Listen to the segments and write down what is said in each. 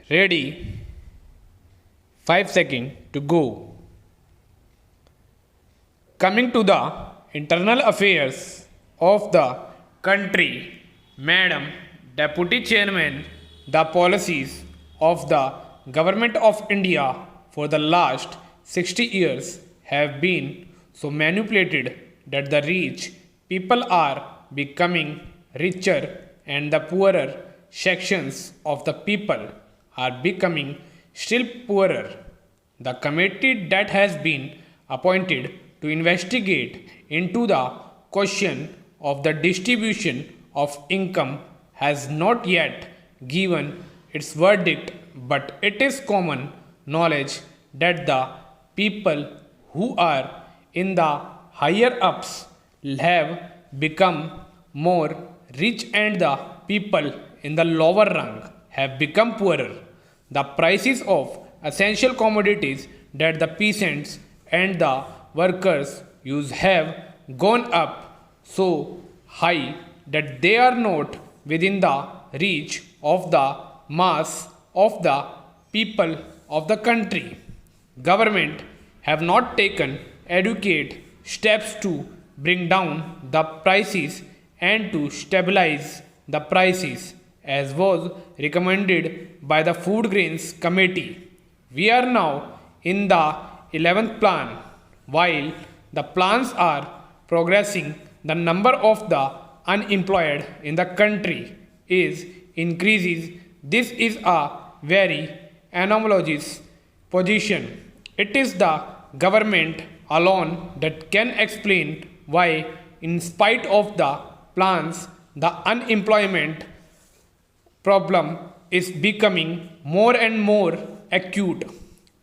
Ready? 5 seconds to go. Coming to the internal affairs of the country, Madam Deputy Chairman, the policies of the Government of India for the last 60 years have been so manipulated that the rich people are becoming richer and the poorer sections of the people are becoming still poorer. The committee that has been appointed to investigate into the question of the distribution of income has not yet given its verdict, but it is common knowledge that the people who are in the higher ups have become more rich and the people in the lower rung have become poorer. The prices of essential commodities that the peasants and the workers use have gone up so high that they are not within the reach of the mass of the people of the country. Government have not taken adequate steps to bring down the prices and to stabilize the prices as was recommended by the Food Grains Committee. We are now in the 11th plan. While the plans are progressing, the number of the unemployed in the country is increases. This is a very anomalous position. It is the government alone that can explain why, in spite of the plans, the unemployment problem is becoming more and more acute,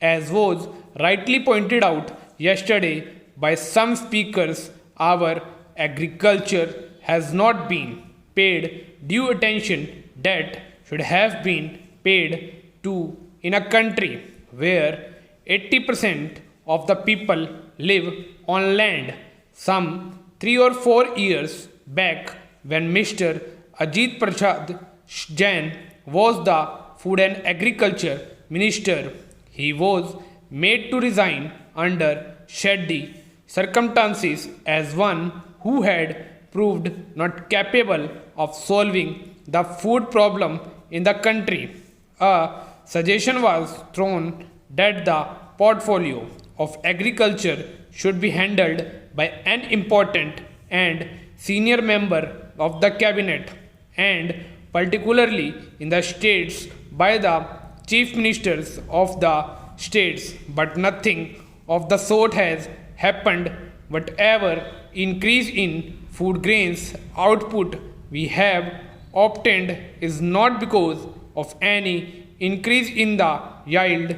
as was rightly pointed out yesterday by some speakers. Our agriculture has not been paid due attention that should have been paid to in a country where 80% of the people live on land. Some 3 or 4 years back, when Mr. Ajit Prasad Jain was the Food and Agriculture Minister, he was made to resign under shady circumstances as one who had proved not capable of solving the food problem in the country. A suggestion was thrown that the portfolio of agriculture should be handled by an important and senior member of the cabinet, and particularly in the states by the chief ministers of the states, but nothing of the sort has happened. Whatever increase in food grains output we have obtained is not because of any increase in the yield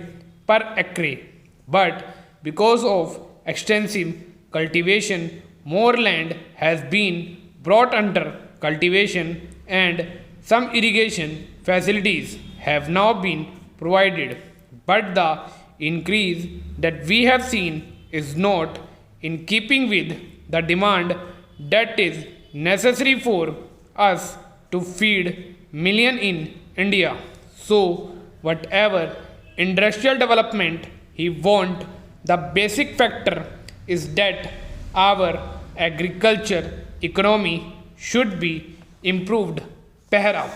per acre, but because of extensive cultivation. More land has been brought under cultivation and some irrigation facilities have now been provided, but the increase that we have seen is not in keeping with the demand that is necessary for us to feed million in India. So whatever industrial development he want, the basic factor is that our agriculture economy should be improved. Para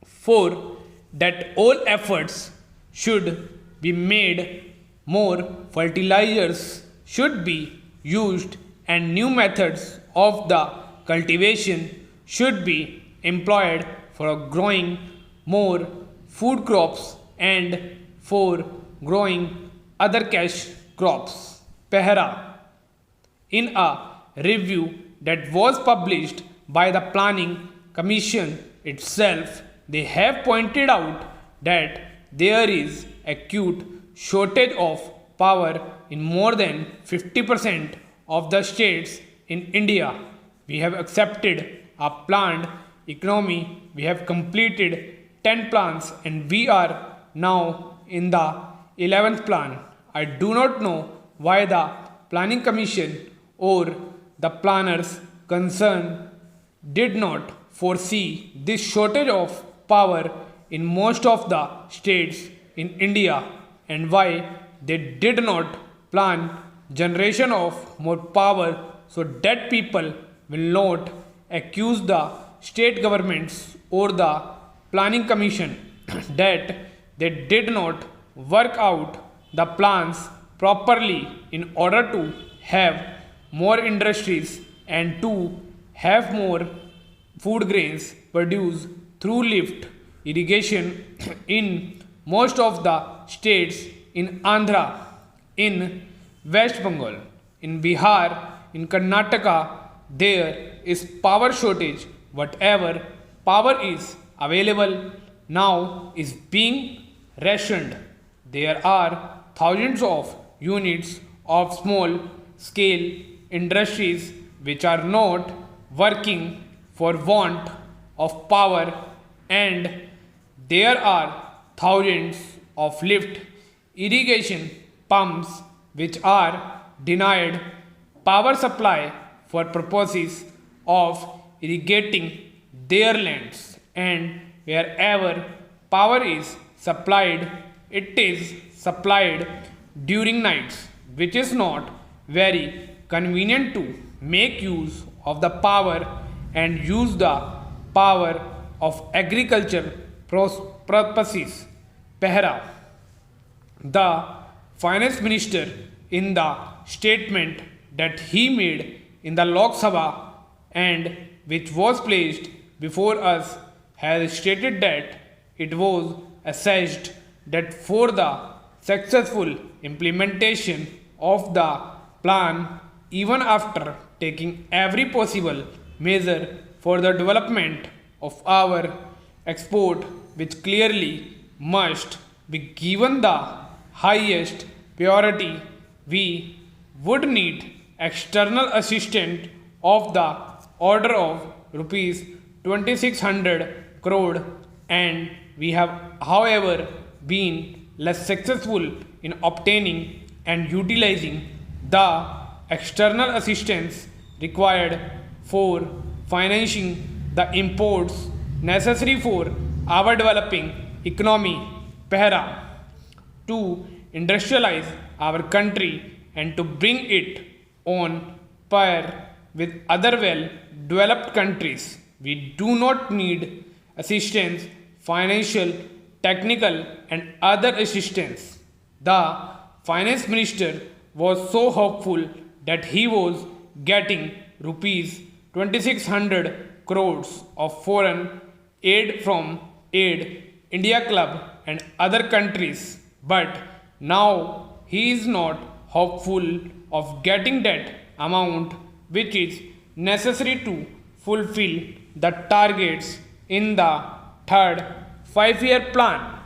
4. That all efforts should be made, more fertilizers should be used, and new methods of the cultivation should be employed for growing more food crops and for growing other cash crops. Para. In a review that was published by the Planning Commission itself, they have pointed out that there is acute shortage of power in more than 50% of the states in India. We have accepted a planned economy. We have completed 10 plans and we are now in the 11th plan. I do not know why the Planning Commission or the planners concerned did not foresee this shortage of power in most of the states in India and why they did not plan generation of more power so that people will not accuse the state governments or the planning commission that they did not work out the plans properly in order to have more industries and to have more food grains produced through lift irrigation in most of the states in Andhra, in West Bengal, in Bihar, in Karnataka, there is power shortage. Whatever power is available now is being rationed. There are thousands of units of small scale industries which are not working for want of power, and there are thousands of lift irrigation pumps which are denied power supply for purposes of irrigating their lands, and wherever power is supplied, it is supplied during nights, which is not very convenient to make use of the power and use the power of agriculture purposes. Pehra, the finance minister, in the statement that he made in the Lok Sabha and which was placed before us, has stated that it was assessed that for the successful implementation of the plan, even after taking every possible measure for the development of our export, which clearly must be given the highest priority, we would need external assistance of the order of rupees 2600 crore, and we have however been less successful in obtaining and utilizing the external assistance required for financing the imports necessary for our developing economy, Pehra, to industrialize our country and to bring it on par with other well developed countries. We do not need assistance, financial, technical, and other assistance. The finance minister was so hopeful that he was getting rupees 2600 crores of foreign aid from Aid India Club and other countries, but now he is not hopeful of getting that amount which is necessary to fulfill the targets in the third 5-year plan.